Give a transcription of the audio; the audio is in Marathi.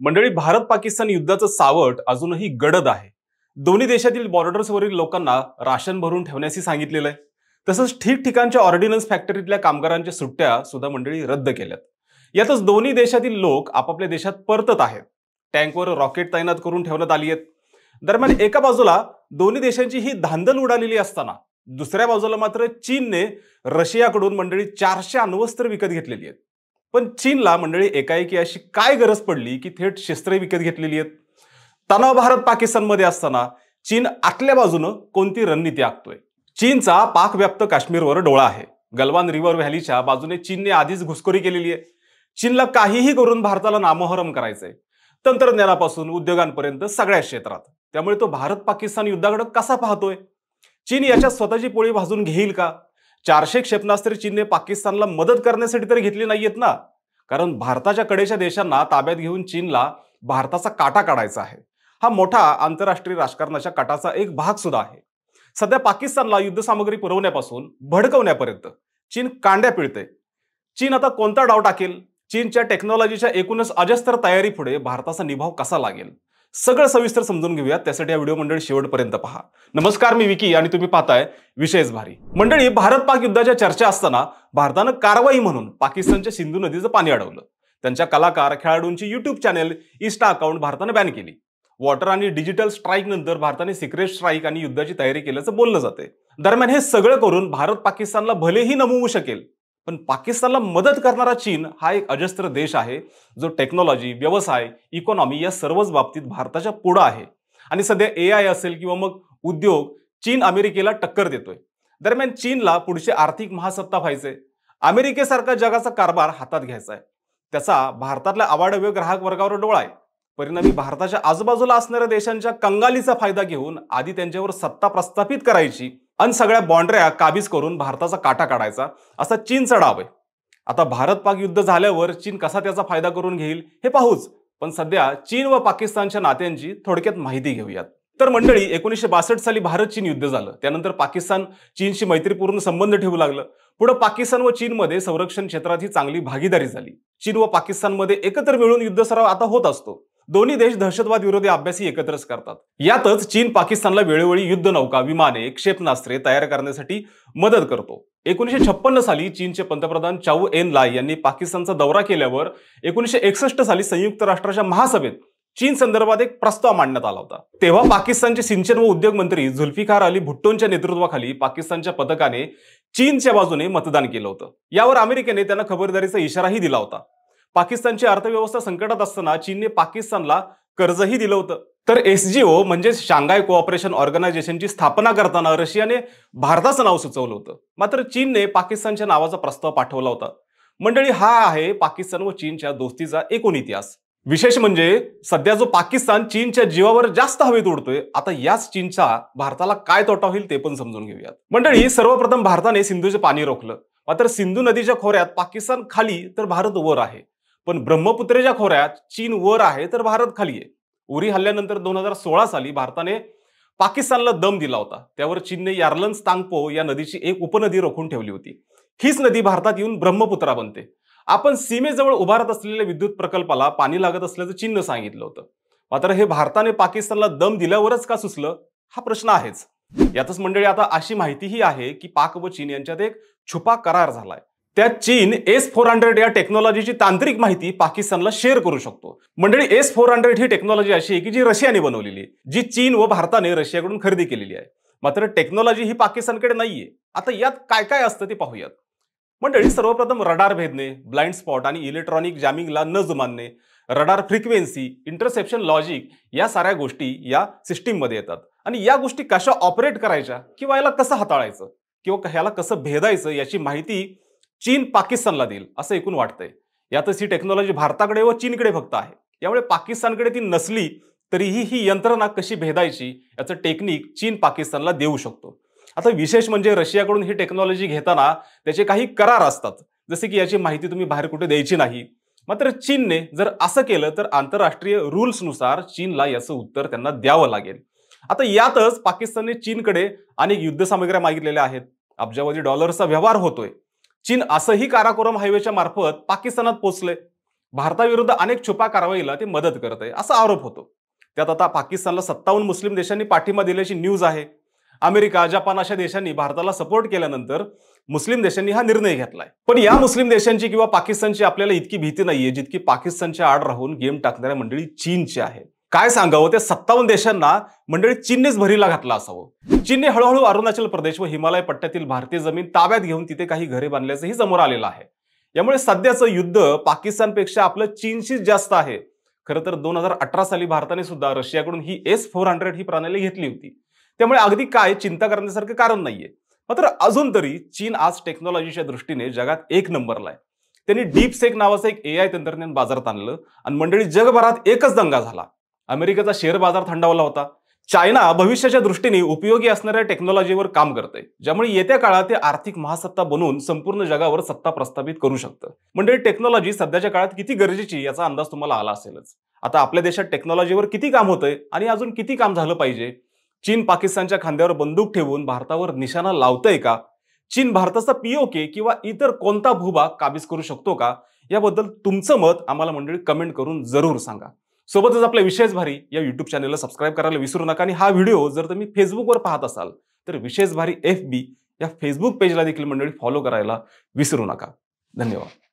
मंडळी, भारत पाकिस्तान युद्धाचं सावट अजूनही गडद आहे. दोन्ही देशातील बॉर्डर्सवरील लोकांना राशन भरून ठेवण्याची सांगितलेलं आहे. तसंच ठिकठिकाणच्या ऑर्डिनन्स फॅक्टरीतल्या कामगारांच्या सुट्ट्या सुद्धा मंडळी रद्द केल्यात. यातच दोन्ही देशातील लोक आपापल्या देशात परतत आहेत. टँकवर रॉकेट तैनात करून ठेवण्यात आली आहेत. दरम्यान एका बाजूला दोन्ही देशांची ही धांदल उडालेली असताना दुसऱ्या बाजूला मात्र चीनने रशियाकडून मंडळी 400 अण्वस्त्र विकत घेतलेली आहेत. पण चीनला मंडळी एकाएकी अशी काय गरज पडली की थेट शस्त्रे विकत घेतलेली आहेत? तणाव भारत पाकिस्तानमध्ये असताना चीन आतल्या बाजूनं कोणती रणनीती आखतोय? चीनचा पाकव्याप्त काश्मीरवर डोळा आहे. गलवान रिव्हर व्हॅलीच्या बाजूने चीनने आधीच घुसखोरी केलेली आहे. चीनला काहीही करून भारताला नामोहरम करायचंय, तंत्रज्ञानापासून उद्योगांपर्यंत सगळ्या क्षेत्रात. त्यामुळे तो भारत पाकिस्तान युद्धाकडे कसा पाहतोय? चीन याच्या स्वतःची पोळी भाजून घेईल का? 400 क्षेपणास्त्रे चीनने पाकिस्तानला मदत करण्यासाठी तरी घेतली नाहीयेत ना, कारण भारताच्या कडेच्या देशांना ताब्यात घेऊन चीनला भारताचा काटा काढायचा आहे. हा मोठा आंतरराष्ट्रीय राजकारणाच्या कटाचा एक भाग सुद्धा आहे. सध्या पाकिस्तानला युद्धसामग्री पुरवण्यापासून भडकवण्यापर्यंत चीन कांड्या पिळते. चीन आता कोणता डाव टाकेल? चीनच्या टेक्नॉलॉजीच्या एकूणच अजस्त्र तयारी पुढे भारताचा निभाव कसा लागेल? सगळं सविस्तर समजून घेऊयात. त्यासाठी हा व्हिडिओ मंडळी शेवटपर्यंत पहा. नमस्कार, मी विकी आणि तुम्ही पाहताय विशेष भारी. मंडळी, भारत पाक युद्धाच्या चर्चा असताना भारतानं कारवाई म्हणून पाकिस्तानच्या सिंधू नदीचं पाणी अडवलं. त्यांच्या कलाकार खेळाडूंची युट्यूब चॅनेल, इन्स्टा अकाउंट भारतानं बॅन केली. वॉटर आणि डिजिटल स्ट्राईक नंतर भारताने सिक्रेट स्ट्राईक आणि युद्धाची तयारी केल्याचं बोललं जाते. दरम्यान हे सगळं करून भारत पाकिस्तानला भलेही नमवू शकेल, पण पाकिस्तानला मदत करणारा चीन हा एक अजस्त्र देश आहे, जो टेक्नॉलॉजी, व्यवसाय, इकॉनॉमी या सर्वच बाबतीत भारताच्या पुढे आहे. आणि सध्या AI असेल किंवा मग उद्योग, चीन अमेरिकेला टक्कर देतोय. दरम्यान चीनला पुढची आर्थिक महासत्ता व्हायचे, अमेरिकेसारखा जगाचा कारभार हातात घ्यायचा आहे. त्याचा भारतातल्या अवाढव्य ग्राहक वर्गावर डोळा आहे. परिणामी भारताच्या आजूबाजूला असणाऱ्या देशांच्या कंगालीचा फायदा घेऊन आधी त्यांच्यावर सत्ता प्रस्थापित करायची आणि सगळ्या बाँड्र्या काबीज करून भारताचा काटा काढायचा, असा चीनचा डाव आहे. आता भारत पाक युद्ध झाल्यावर चीन कसा त्याचा फायदा करून घेईल हे पाहूच. पण सध्या चीन व पाकिस्तानच्या नात्यांची थोडक्यात माहिती घेऊयात. तर मंडळी, 1962 साली भारत चीन युद्ध झालं. त्यानंतर पाकिस्तान चीनशी मैत्रीपूर्ण संबंध ठेवू लागलं. पुढे पाकिस्तान व चीनमध्ये संरक्षण क्षेत्रात ही चांगली भागीदारी झाली. चीन व पाकिस्तानमध्ये एकत्र मिळून युद्ध सराव आता होत असतो. दोन्ही देश दहशतवाद विरोधी अभ्यासही एकत्रच करतात. यातच चीन पाकिस्तानला वेळोवेळी युद्धनौका, विमाने, क्षेपणास्त्रे तयार करण्यासाठी मदत करतो. 1956 साली चीनचे पंतप्रधान चाऊ एन लाई यांनी पाकिस्तानचा दौरा केल्यावर 1961 साली संयुक्त राष्ट्राच्या महासभेत चीन संदर्भात एक प्रस्ताव मांडण्यात आला होता. तेव्हा पाकिस्तानचे सिंचन व उद्योग मंत्री जुल्फिकार अली भुट्टोंच्या नेतृत्वाखाली पाकिस्तानच्या पथकाने चीनच्या बाजूने मतदान केलं होतं. यावर अमेरिकेने त्यांना खबरदारीचा इशाराही दिला होता. पाकिस्तानची अर्थव्यवस्था संकटात असताना चीनने पाकिस्तानला कर्जही दिलं होतं. तर SGO म्हणजे शांघाय कोऑपरेशन ऑर्गनायझेशनची स्थापना करताना रशियाने भारताचं नाव सुचवलं होतं. मात्र चीनने पाकिस्तानच्या नावाचा प्रस्ताव पाठवला होता. मंडळी, हा आहे पाकिस्तान व चीनच्या दोस्तीचा एकूण इतिहास. विशेष म्हणजे सध्या जो पाकिस्तान चीनच्या जीवावर जास्त हवेत उडतोय, आता याच चीनचा भारताला काय तोटा होईल ते पण समजून घेऊयात. मंडळी, सर्वप्रथम भारताने सिंधूचे पाणी रोखलं. मात्र सिंधू नदीच्या खोऱ्यात पाकिस्तान खाली तर भारत वर आहे. पण ब्रह्मपुत्रेच्या खोऱ्यात चीन वर आहे तर भारत खाली आहे. उरी हल्ल्यानंतर 2016 साली भारताने पाकिस्तानला दम दिला होता. त्यावर चीनने यार्लन तांगपो या नदीची एक उपनदी रोखून ठेवली होती. हीच नदी भारतात येऊन ब्रह्मपुत्रा बनते. आपण सीमेजवळ उभारत असलेल्या विद्युत प्रकल्पाला पाणी लागत असल्याचं चीननं सांगितलं होतं. मात्र हे भारताने पाकिस्तानला दम दिल्यावरच का सुचलं, हा प्रश्न आहेच. यातच मंडळी, आता अशी माहितीही आहे की पाक व चीन यांच्यात एक छुपा करार झालाय. त्यात चीन S-400 या टेक्नॉलॉजीची तांत्रिक माहिती पाकिस्तानला शेअर करू शकतो. मंडळी, S-400 ही टेक्नॉलॉजी अशी आहे की जी रशियाने बनवलेली आहे, जी चीन व भारताने रशियाकडून खरेदी केलेली आहे. मात्र टेक्नॉलॉजी ही पाकिस्तानकडे नाहीये. आता यात काय काय असतं ते पाहूयात. मंडळी, सर्वप्रथम रडार भेदणे, ब्लाइंड स्पॉट आणि इलेक्ट्रॉनिक जॅमिंगला न जुमानणे, रडार फ्रिक्वेन्सी, इंटरसेप्शन लॉजिक या साऱ्या गोष्टी या सिस्टीममध्ये येतात. आणि या गोष्टी कशा ऑपरेट करायच्या किंवा याला कसं हाताळायचं किंवा ह्याला कसं भेदायचं याची माहिती चीन पाकिस्तानला देईल असं एकूण वाटतंय. यातच ही टेक्नॉलॉजी भारताकडे व चीनकडे फक्त आहे. यामुळे पाकिस्तानकडे ती नसली तरीही ही यंत्रणा कशी भेदायची याचं टेक्निक चीन पाकिस्तानला देऊ शकतो. आता विशेष म्हणजे रशियाकडून ही टेक्नॉलॉजी घेताना त्याचे काही करार असतात, जसे की याची माहिती तुम्ही बाहेर कुठे द्यायची नाही. मात्र चीनने जर असं केलं तर आंतरराष्ट्रीय रूल्सनुसार चीनला याचं उत्तर त्यांना द्यावं लागेल. आता यातच पाकिस्तानने चीनकडे अनेक युद्धसामग्र्या मागितलेल्या आहेत. अब्जावधी डॉलर्सचा व्यवहार होतोय. चीन असंही काराकोरम हायवेच्या मार्फत पाकिस्तानात पोहोचले. भारताविरुद्ध अनेक छुपा कारवाईला ते मदत करत आहे असा आरोप होतो. त्यात आता पाकिस्तानला 57 मुस्लिम देशांनी पाठिंबा दिल्याची न्यूज आहे. अमेरिका, जपान अशा देशांनी भारताला सपोर्ट केल्यानंतर मुस्लिम देशांनी हा निर्णय घेतलाय. पण या मुस्लिम देशांची किंवा पाकिस्तानची आपल्याला इतकी भीती नाहीये जितकी पाकिस्तानच्या आड राहून गेम टाकणाऱ्या मंडळी चीनची आहे. काय सांगावं, त्या 57 देशांना मंडळी चीननेच भरीला घातला असावं. चीनने हळूहळू अरुणाचल प्रदेश व हिमालय पट्ट्यातील भारतीय जमीन ताब्यात घेऊन तिथे काही घरे बांधल्याचंही समोर आलेलं आहे. यामुळे सध्याचं युद्ध पाकिस्तानपेक्षा आपलं चीनशीच जास्त आहे. खरं तर 2018 साली भारताने सुद्धा रशियाकडून ही S-400 ही प्रणाली घेतली होती. त्यामुळे अगदी काय चिंता करण्यासारखं कारण नाहीये. मात्र अजून तरी चीन आज टेक्नॉलॉजीच्या दृष्टीने जगात एक नंबरला आहे. त्यांनी डीपसेक नावाचं एक AI तंत्रज्ञान बाजारात आणलं आणि मंडळी जगभरात एकच दंगा झाला. अमेरिकेचा शेअर बाजार थंडावला होता. चायना भविष्याच्या दृष्टीने उपयोगी असणाऱ्या टेक्नॉलॉजीवर काम करते, ज्यामुळे येत्या काळात ते आर्थिक महासत्ता बनून संपूर्ण जगावर सत्ता प्रस्थापित करू शकतं. मंडळी, टेक्नॉलॉजी सध्याच्या काळात किती गरजेची याचा अंदाज तुम्हाला आला असेलच. आता आपल्या देशात टेक्नॉलॉजीवर किती काम होतंय आणि अजून किती काम झालं पाहिजे? चीन पाकिस्तानच्या खांद्यावर बंदूक ठेवून भारतावर निशाणा लावतंय का? चीन भारताचा POK किंवा इतर कोणता भूभाग काबीज करू शकतो का? याबद्दल तुमचं मत आम्हाला मंडळी कमेंट करून जरूर सांगा. सोबतच आपल्या विशेष भारी या युट्यूब चॅनलला सबस्क्राईब करायला विसरू नका. आणि हा व्हिडिओ जर तुम्ही फेसबुकवर पाहत असाल तर विशेष भारी FB या फेसबुक पेजला देखील मंडळी फॉलो करायला विसरू नका. धन्यवाद.